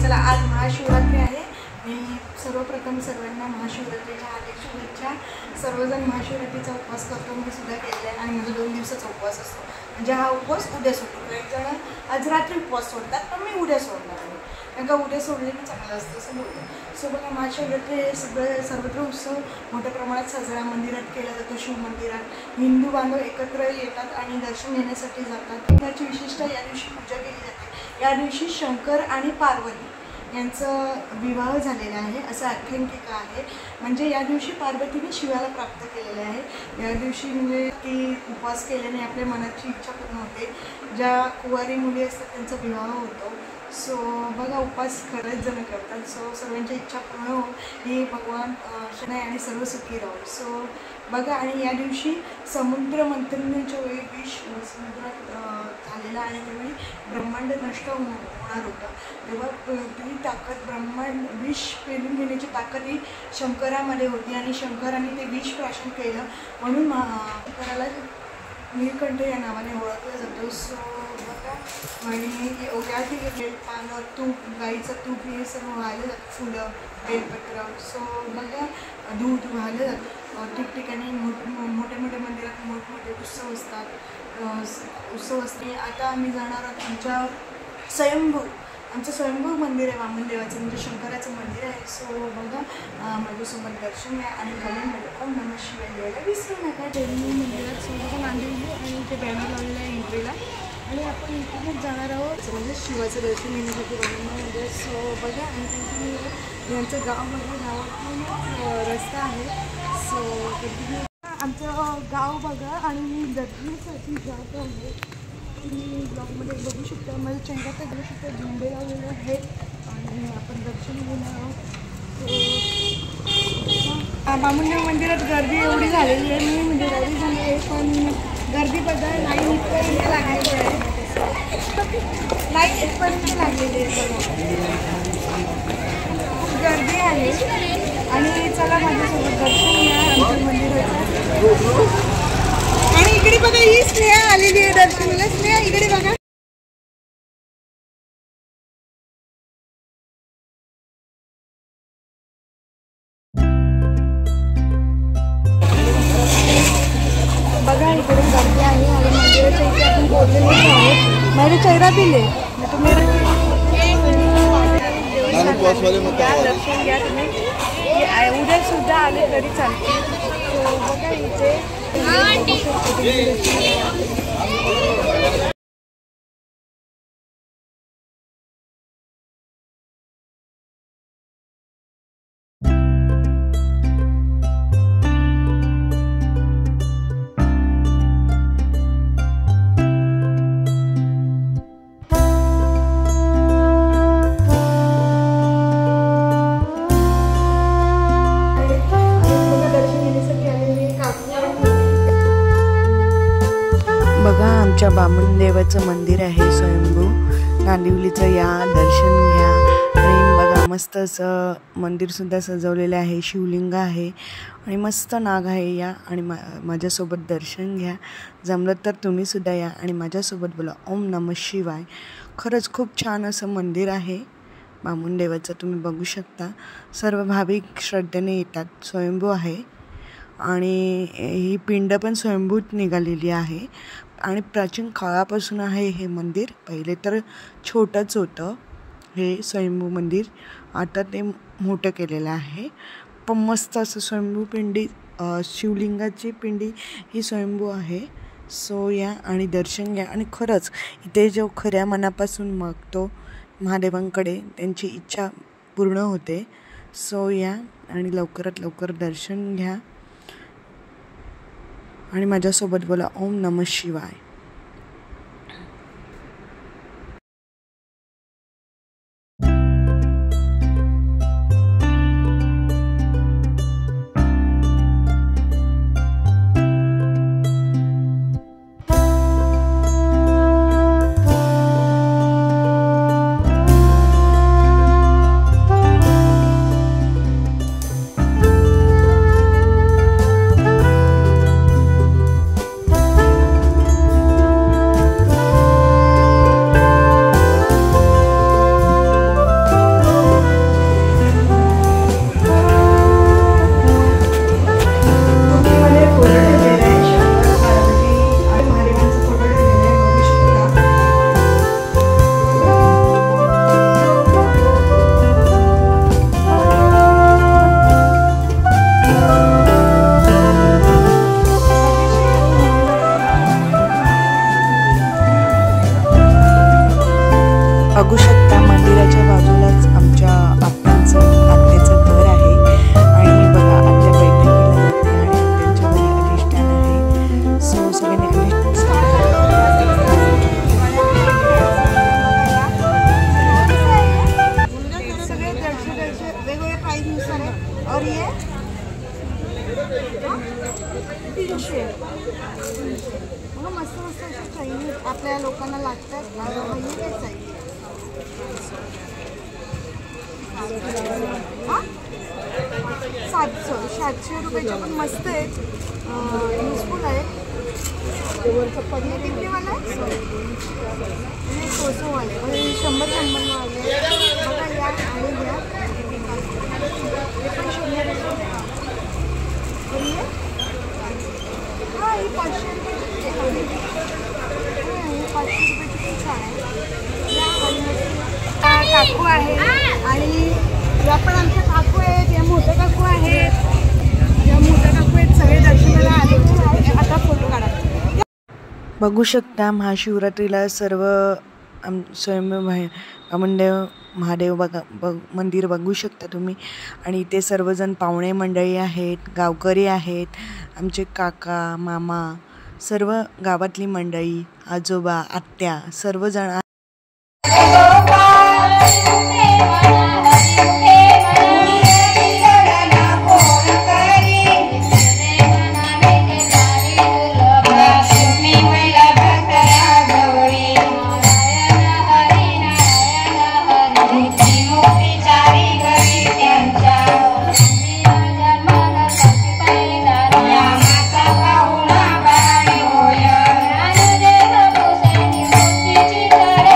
चला आज महाशिवरात्री आहे आणि सर्वप्रथम सर्वांना महाशिवरात्रीच्या हार्दिक शुभेच्छा। सर्वजण महाशिवरात्रीचा उपवास करतो, मी सुद्धा केलेला आहे आणि माझा 2 दिवसाचा उपवास असतो। म्हणजे हा उपवास उद्या सोडतो। एक जण आज रात्री उपवास सोडतात, पण मी उद्या सोडणार आहे, कारण का उद्या सोडले की चांगलं असतं असं बोलतो। सो बघा महाशिवरात्री हे सर्वत्र उत्सव मोठ्या प्रमाणात साजरा मंदिरात केला जातो। शिव मंदिरात हिंदू बांधव एकत्र येतात आणि दर्शन घेण्यासाठी जातात। त्याची विशिष्ट या दिवशी पूजा केली जाते। या दिवशी शंकर आणि पार्वती यांचा विवाह झालेला आहे असं आख्यायिका आहे। म्हणजे या दिवशी पार्वतीने शिवाला प्राप्त केलेले आहे। या दिवशी म्हणजे की उपवास केल्याने आपल्या मनाची इच्छा पूर्ण होते। ज्या कुवारी मुली असतात त्यांचा विवाह होतो। सो बघा उपवास खरंच जण करतात। सो सर्वांची इच्छा पूर्ण हो ही भगवान शनाय आणि सर्व सुखी राहो। सो बघा आणि या दिवशी समुद्र मंथनाच्या वेळी विष समुद्रात झालेला आणि त्यावेळी ब्रह्मांड नष्ट होणार होतं। तेव्हा ती ताकद ब्रह्मांड विष पेलून घेण्याची ताकद ही शंकरामध्ये होती आणि शंकराने ते विष प्राशन केलं, म्हणून शंकराला नीलकंठ या नावाने ओळखलं जातं। सो बघा आणि या पानं तूप गाईचं तूप हे सर्व वाहिलं जातं, फुलं बेलपत्र। सो बघा दूध वाहिलं जातं। ठिकठिकाणी मोठ्या मोठ्या मंदिरात मोठमोठे उत्सव असतात, उत्सव असते। आता आम्ही जाणार आहोत आमचं स्वयंभू मंदिर आहे वामन देवाचं, म्हणजे शंकराचं मंदिर आहे। सो बघा माझ्यासोबत दर्शन घ्या आणि कमेंटमध्ये ओम नमः शिवाय लिहायला विसरू नका। देवी मंदिरात सोबत नांदेली आणि ते बॅनर लावलेलं आहे एंट्रीला आणि आपण इथूनच जाणार आहोत म्हणजे शिवाचं दर्शन घेण्यासाठी वामन मंदिर। सो बघा आणि यांचं गाव बघा, गावातून रस्ता आहे। सो आमचं गाव बघा आणि मी दर्शनासाठी जात आहे। तुम्ही ब्लॉगमध्ये बघू शकता, माझ्या चेहऱ्यात बघू शकता झेंडे लावलेले आहेत आणि आपण दर्शन घेणार आहोत। बामुंदेव मंदिरात गर्दी एवढी झालेली आहे, मी म्हणजे गर्दी झाली आहे पण गर्दीबद्दल लाईन इथपर्यंत लागलेली आहे, लाईन इथपर्यंत लागलेली आहे, खूप गर्दी आहे। आणि चला माझ्यासोबत दर्शन घ्या आमच्या मंदिराचं। आणि इकडे बघा ही स्नेहा आलेली आहे दर्शनाला। स्नेहा इकडे बघा, बघा इकडे गर्दी आहे आणि मंदिराच्या इथे आपण पोहोचलेलो आहोत। माझा चेहरा दिले तुम्ही दर्शन घ्या, तुम्ही उद्या सुद्धा आले तरी चालते। तो बघा इथे आमच्या बामण देवाचं मंदिर आहे स्वयंभू नांदिवलीचं, या दर्शन घ्या। आणि बघा मस्त असं मंदिरसुद्धा सजवलेलं आहे, शिवलिंग आहे आणि मस्त नाग आहे। या आणि माझ्यासोबत दर्शन घ्या, जमलं तर तुम्हीसुद्धा या आणि माझ्यासोबत बोला ओम नमः शिवाय। खरंच खूप छान असं मंदिर आहे बामण देवाचं, तुम्ही बघू शकता। सर्व भाविक श्रद्धेने येतात, स्वयंभू आहे आणि ही पिंड पण स्वयंभूत निघालेली आहे आणि प्राचीन काळापासून आहे हे मंदिर। पहिले तर छोटंच होतं हे स्वयंभू मंदिर, आता ते मोठं केलेलं आहे। पण मस्त असं स्वयंभू पिंडी, शिवलिंगाची पिंडी ही स्वयंभू आहे। सो या आणि दर्शन घ्या आणि खरंच इथे जो खऱ्या मनापासून मागतो महादेवांकडे त्यांची इच्छा पूर्ण होते। सो या आणि लवकरात लवकर दर्शन घ्या आणि माझ्यासोबत बोला ओम नमः शिवाय। बघू शकता मंदिराच्या बाजूलाच आमच्या आत्याचं घर आहे आणि बघा आत्या बैठकीला जाते आणि आत्यांच्या घरी अधिष्ठान आहे. सो सगळ्यांनी सगळे वेगवेगळे प्राईजनुसार आहे. और ये 300. मस्त मस्त असे चायनीज आपल्या लोकांना लागतात. हे काय चायनीज 700 रुपयाचे पण मस्त आहेत. युजफुल आहेत. हे कितीवाला आहे? हे 200 वाले 100 वाले बघा या आणि घ्या. हे पण 100 रुपये. हां ही 500 रुपयाची आहे. हे 500 रुपयाची खूप छान आहे. काकू आहे आणि या पण आमच्या काकू आहेत. या मोठ्या काकू आहेत. या मोठ्या काकू आहेत. सगळे दर्शनाला आले. आता फोटो काढा. बघू शकता महाशिवरात्रीला सर्व स्वयंभू बामणदेव महादेव मंदिर बघू शकता तुम्ही. आणि इथे सर्वजण पाहुणे मंडळी आहेत, गावकरी आहेत, आमचे काका मामा सर्व गावातली मंडळी, आजोबा आत्या सर्वजण. Yeah.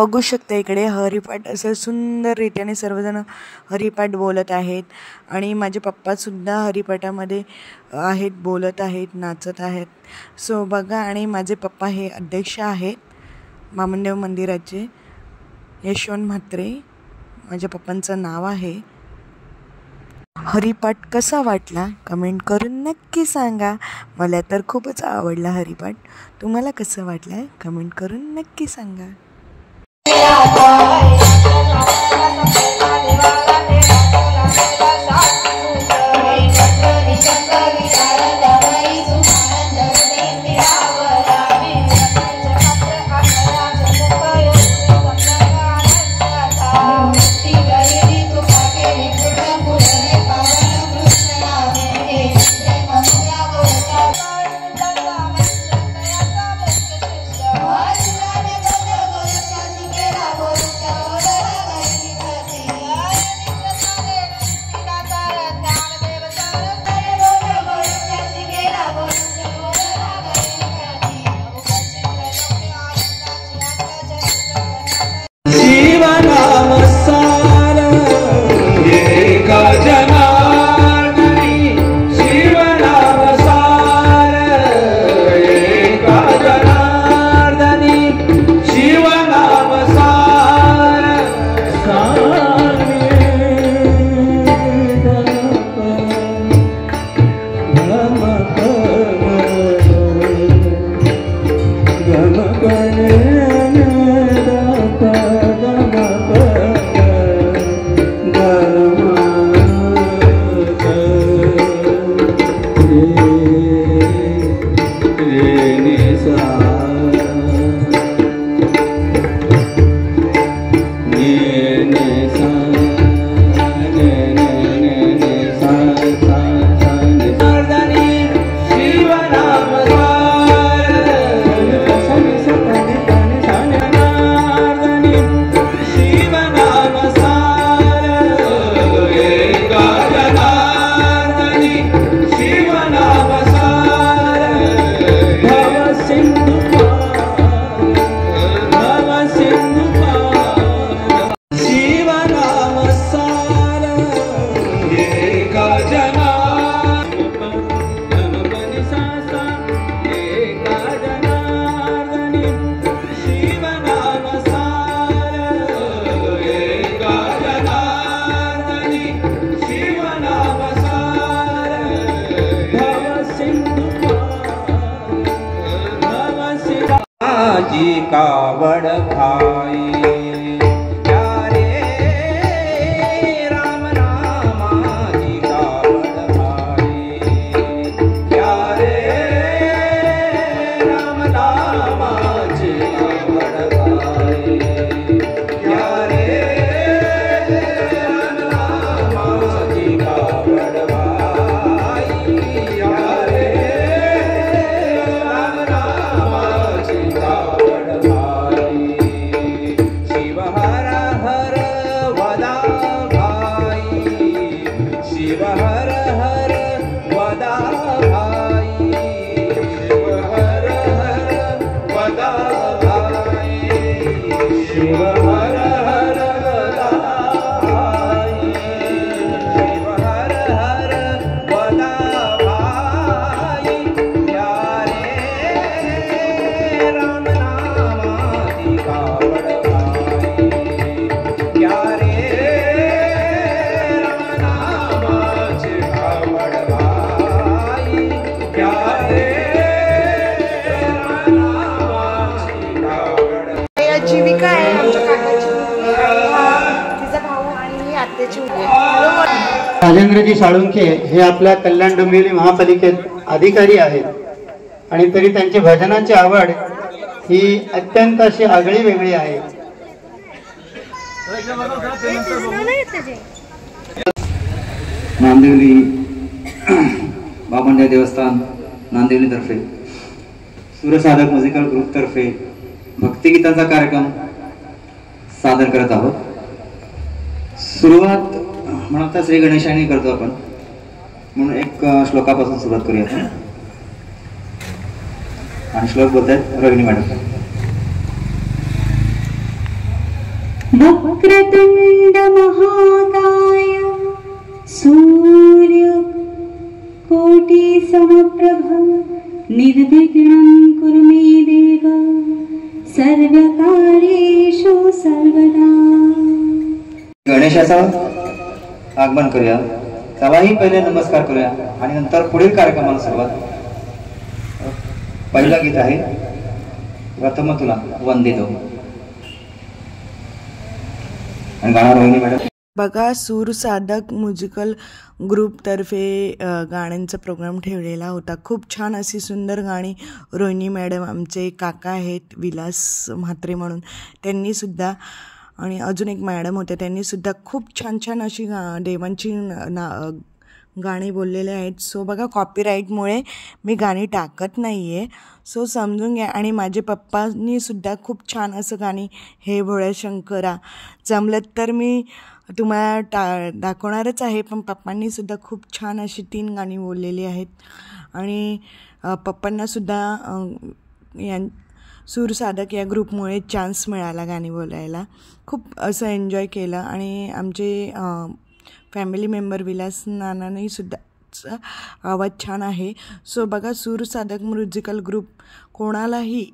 बघू शकता इकडे हरिपाठ असं सुंदर रीतीने सर्वजण हरिपाठ बोलत आहेत आणि माझे पप्पासुद्धा हरिपाठामध्ये आहेत, बोलत आहेत, नाचत आहेत. सो बघा, आणि माझे पप्पा हे अध्यक्ष आहेत बामणदेव मंदिराचे, यशवंत म्हात्रे माझ्या पप्पांचं नाव आहे. हरिपाठ कसा वाटला कमेंट करून नक्की सांगा. मला तर खूपच आवडला हरिपाठ. तुम्हाला कसं वाटलं कमेंट करून नक्की सांगा. कावड़ खाई प्यारे राम नामा जी कावड़ खाई प्यारे राम नामा जी कावड़ खाई प्यारे राम नामा जी कावड़ खाई प्यारे राम नामा जी कावड़ शिव हर हर वदा भाई शिव हर हर वदा भाई शिव हर हर वदा भाई शिव हर हर वदा भाई शिव हर हर वदा भाई प्यारे राम नामा जी कावड़ जीविका आहे आमच्या काकाची मुलगी, तिचा भाऊ आणि ही आत्याची मुलगी. राजेंद्रजी साळुंखे हे आपल्या कल्याण डोंबिवली महापालिकेत अधिकारी आहेत आणि तरी त्यांची भजनाची आवड ही अत्यंत अशी आगळी वेगळी आहे. नांदिवली बामणदेव देवस्थान नांदिवली तर्फे सूरसाधक म्युझिकल ग्रुप तर्फे भक्तिगीतांचा कार्यक्रम सादर करत आहोत. सुरुवात म्हणता श्री गणेशाने करतो आपण, म्हणून एक श्लोकापासून सुरुवात करूया आपण. आणि श्लोक बोलतायत रोहिणी मॅडम. वक्रतुंड महाकाय सूर्य कोटि समप्रभ निर्विघ्नं कुरु मे देव सर्वकार्येषु सर्वदा। गणेशाचं आगमन करूया, त्यालाही पहिले नमस्कार करूया आणि नंतर पुढील कार्यक्रमाला सुरुवात। पहिला गीत आहे प्रथम तुला वंदे दो आणि गाणार रोहिणी मॅडम। बघा, सूर साधक म्युझिकल ग्रुपतर्फे गाण्यांचा प्रोग्राम ठेवलेला होता। खूप छान अशी सुंदर गाणी रोहिणी मॅडम, आमचे काका आहेत विलास म्हात्रे म्हणून, त्यांनीसुद्धा, आणि अजून एक मॅडम होत्या, त्यांनीसुद्धा खूप छान छान अशी देवांची गाणी बोललेले आहेत। सो बघा, कॉपीराईटमुळे मी गाणी टाकत नाही आहे, सो समजून घ्या। आणि माझे पप्पांनीसुद्धा खूप छान असं गाणी, हे भोळ्या शंकरा, जमलं तर मी तुम्हाला दाखवणारच आहे, पण पप्पांनीसुद्धा खूप छान अशी 3 गाणी बोललेली आहेत। आणि पप्पांनासुद्धा सूर साधक या ग्रुपमुळे चान्स मिळाला गाणी बोलायला, खूप असं एन्जॉय केलं। आणि आमचे फॅमिली मेंबर विलास नानांनी सुद्धा आवाज छान आहे। सो बघा, सूर साधक म्युझिकल ग्रुप कोणालाही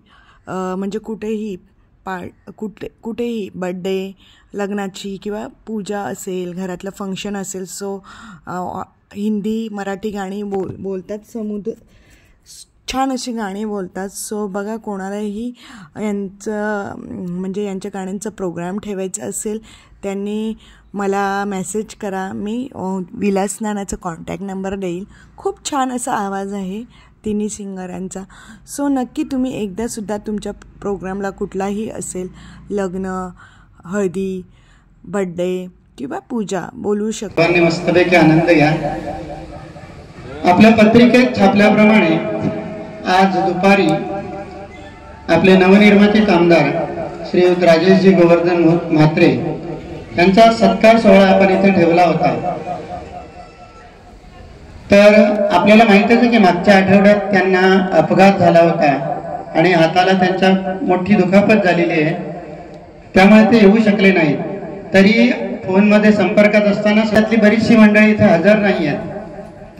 म्हणजे कुठेही बड्डे, लग्नाची किंवा पूजा असेल, घरातलं फंक्शन असेल, सो हिंदी मराठी गाणी बोलतात, छान अशी गाणी बोलतात। सो बघा, कोणालाही यांच्या गाण्यांचा प्रोग्राम ठेवायचा असेल, त्यांनी मला मेसेज करा, मी विलास नानाचा कॉन्टॅक्ट नंबर देईल। खूप छान असा आवाज आहे तिन्ही सिंगरांचा। सो नक्की तुम्ही एकदासुद्धा तुमच्या प्रोग्रामला कुठलाही असेल, लग्न, हळदी, बड्डे किंवा पूजा बोलू शकता। मस्तपैकी आनंद घ्या। आपल्या पत्रिकेत छापल्याप्रमाणे आज दुपारी आपले नवनिर्माचित आमदार श्रीयुत राजेशजी गोवर्धन म्हात्रे यांचा सत्कार सोहळा आपण इथे ठेवला होता। तर आपल्याला माहितच आहे की मागच्या आठवड्यात त्यांना अपघात झाला होता आणि हाताला त्यांच्या मोठी दुखापत झालेली आहे, त्यामुळे ते येऊ शकले नाहीत। तरी फोनमध्ये संपर्कात असताना त्यातली बरीचशी मंडळी इथे हजर नाही आहेत।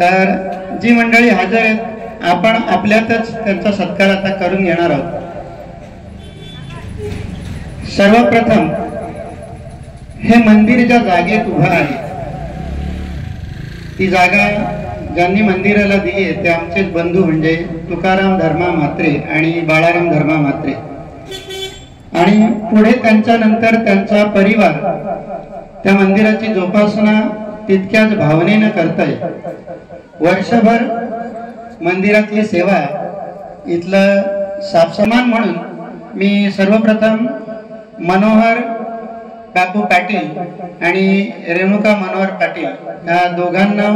तर जी मंडळी हजर आहेत, आपण आपल्यातच त्यांचा सत्कार आता करून घेणार आहोत। सर्वप्रथम हे मंदिर ज्या जागेत उभं आहे, ती जागा ज्यांनी मंदिराला दिली आहे ते आमचेच बंधू, म्हणजे तुकाराम धर्मा म्हात्रे आणि बाळाराम धर्मा म्हात्रे, आणि पुढे त्यांच्यानंतर त्यांचा परिवार त्या मंदिराची जोपासना तितक्याच भावनेनं करताय। वर्षभर मंदिरातली सेवा, इथलं साफसमान म्हणून मी सर्वप्रथम मनोहर काकू पाटील आणि रेणुका मनोहर पाटील या दोघांना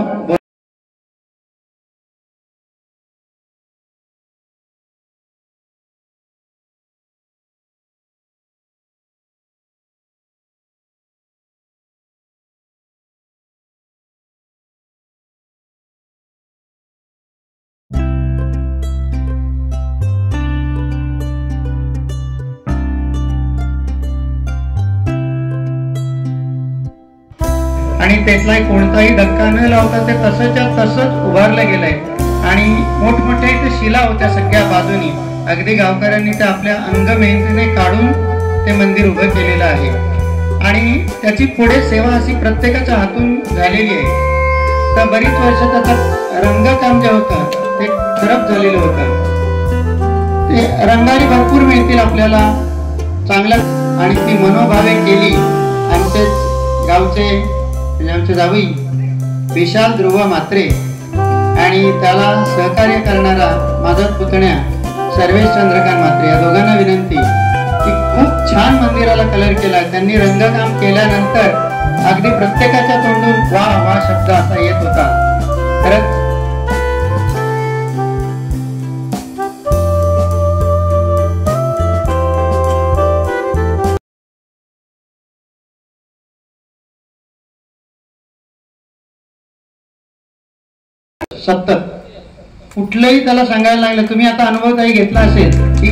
आणि त्यातला कोणताही धक्का न लावता ते तसंच्या तसंच उभारलं गेलंय। आणि मोठमोठ्या इथे शिला होत्या सगळ्या बाजूनी, अगदी गावकऱ्यांनी ते आपल्या अंगमेहनतीने काढून ते मंदिर उभं केलेलं आहे। आणि त्याची पुढे सेवा अशी प्रत्येकाच्या हातून झालेली आहे। तर बरीच वर्ष त्याचं रंगकाम जे होतं ते खराब झालेलं होतं, ते रंगारी भरपूर मिळतील आपल्याला चांगलं। आणि ती मनोभावे केली आमचेच गावचे, आमचे जावई विशाल ध्रुव म्हात्रे आणि त्याला सहकार्य करणारा माझा पुतण्या सर्वेश चंद्रकांत म्हात्रे, या दोघांना विनंती की खूप छान मंदिराला कलर केला। त्यांनी रंगकाम केल्यानंतर अगदी प्रत्येकाच्या तोंडून वा वा शब्द असा येत होता। खरंच सतत कुठलंही त्याला सांगायला लागलं, तुम्ही आता अनुभव काही घेतला असेल की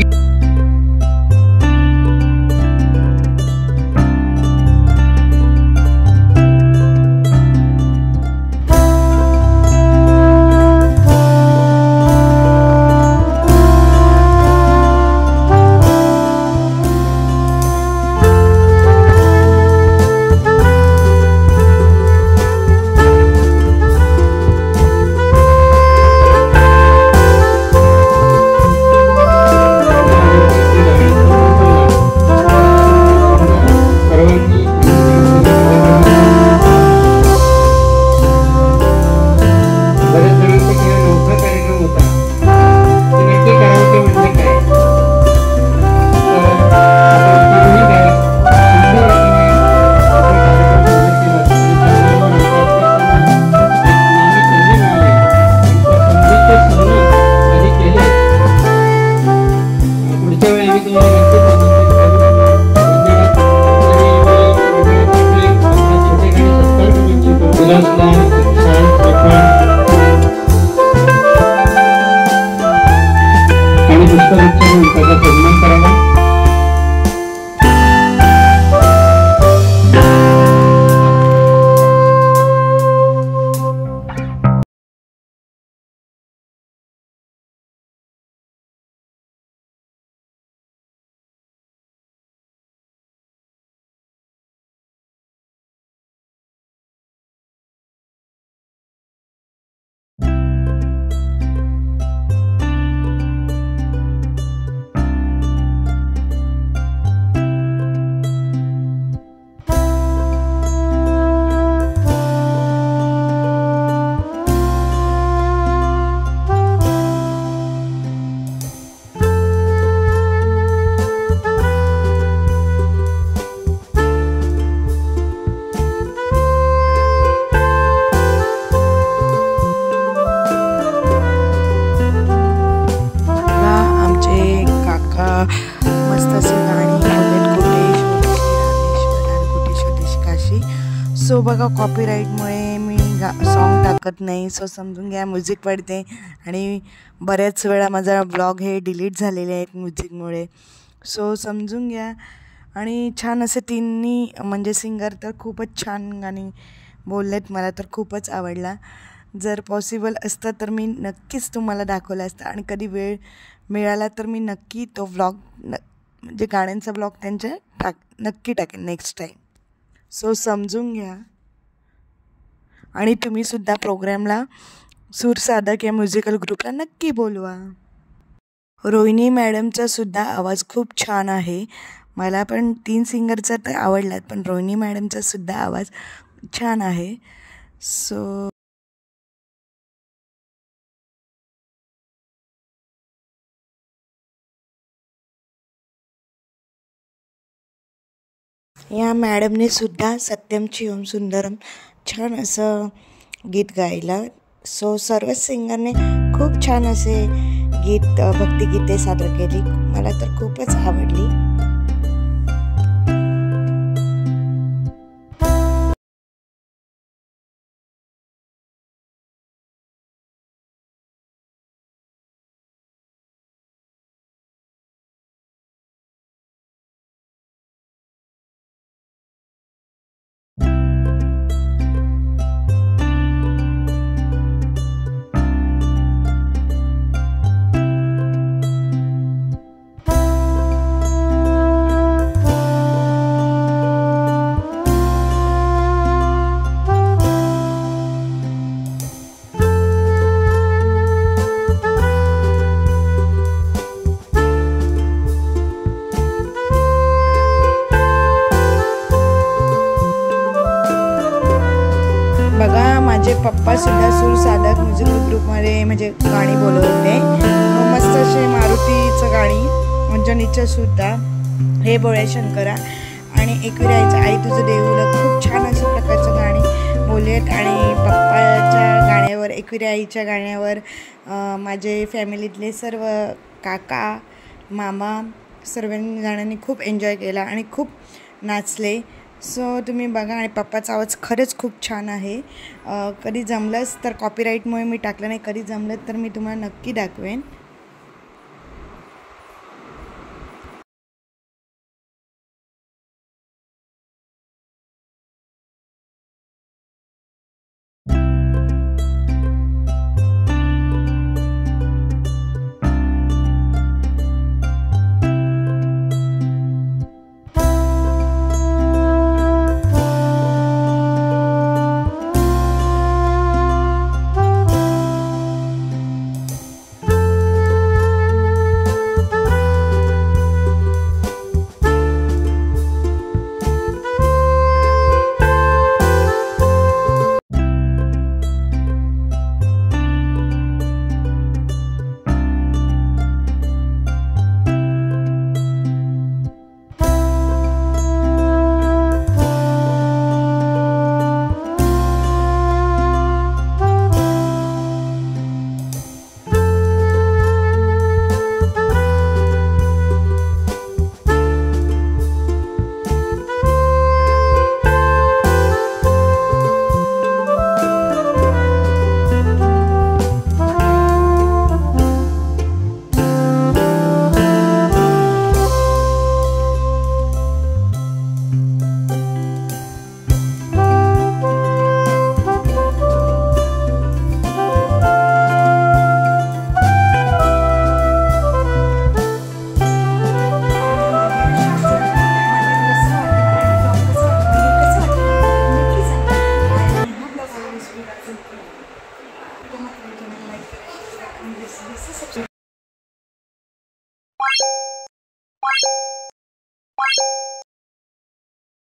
पुष्पगुच्छ देऊन त्याचा सन्मान करावा. मस्त असे गाणी बोललेत कुठे कुठे स्वदेश काशी. सो बघा कॉपीराईटमुळे मी सॉन्ग टाकत नाही, सो समजून घ्या. म्युझिक पडते आणि बऱ्याच वेळा माझा ब्लॉग हे डिलीट झालेले आहेत म्युझिकमुळे, सो समजून घ्या. आणि छान असे तिन्ही म्हणजे सिंगर तर खूपच छान गाणी बोललेत, मला तर खूपच आवडला. जर पॉसिबल असतं तर मी नक्कीच तुम्हाला दाखवलं असतं आणि कधी वेळ मिळाला तर मी नक्की तो व्लॉग म्हणजे गाण्यांचा ब्लॉग त्यांच्या नक्की टाकेन नेक्स्ट टाईम. सो समजून घ्या. आणि तुम्हीसुद्धा प्रोग्रामला सूरसाधक या म्युझिकल ग्रुपला नक्की बोलवा. रोहिणी मॅडमचा सुद्धा आवाज खूप छान आहे. मला पण 3 सिंगरचा तर आवडलात, पण रोहिणी मॅडमचा सुद्धा आवाज छान आहे. सो या मॅडमने सुद्धा सत्यम शिवम सुंदरम छान असं गीत गायलं. सो सर्वच सिंगरने खूप छान असे भक्तिगीते सादर केली, मला तर खूपच आवडली. बघा माझे पप्पा सुद्धा सूरसाधक म्युझिकल ग्रुपमध्ये म्हणजे गाणी बोलत होते. मस्त असे मारुतीचं गाणी मंजनीचं सुद्धा हे बोळे शंकरा आणि एकविराईचं आई तुझं देऊळ खूप छान अशा प्रकारचं गाणी बोललेत. आणि पप्पाच्या गाण्यावर एकविराईच्या गाण्यावर माझे फॅमिलीतले सर्व काका मामा सर्वांनी गाण्यांनी खूप एन्जॉय केला आणि खूप नाचले. सो तुम्ही बघा. आणि पप्पाचा आवाज खरंच खूप छान आहे. कधी जमलंच तर कॉपीराईटमुळे मी टाकलं नाही, कधी जमलं तर मी तुम्हाला नक्की दाखवेन. तर मात्र चॅनल लाईक करा, सबस्क्राईब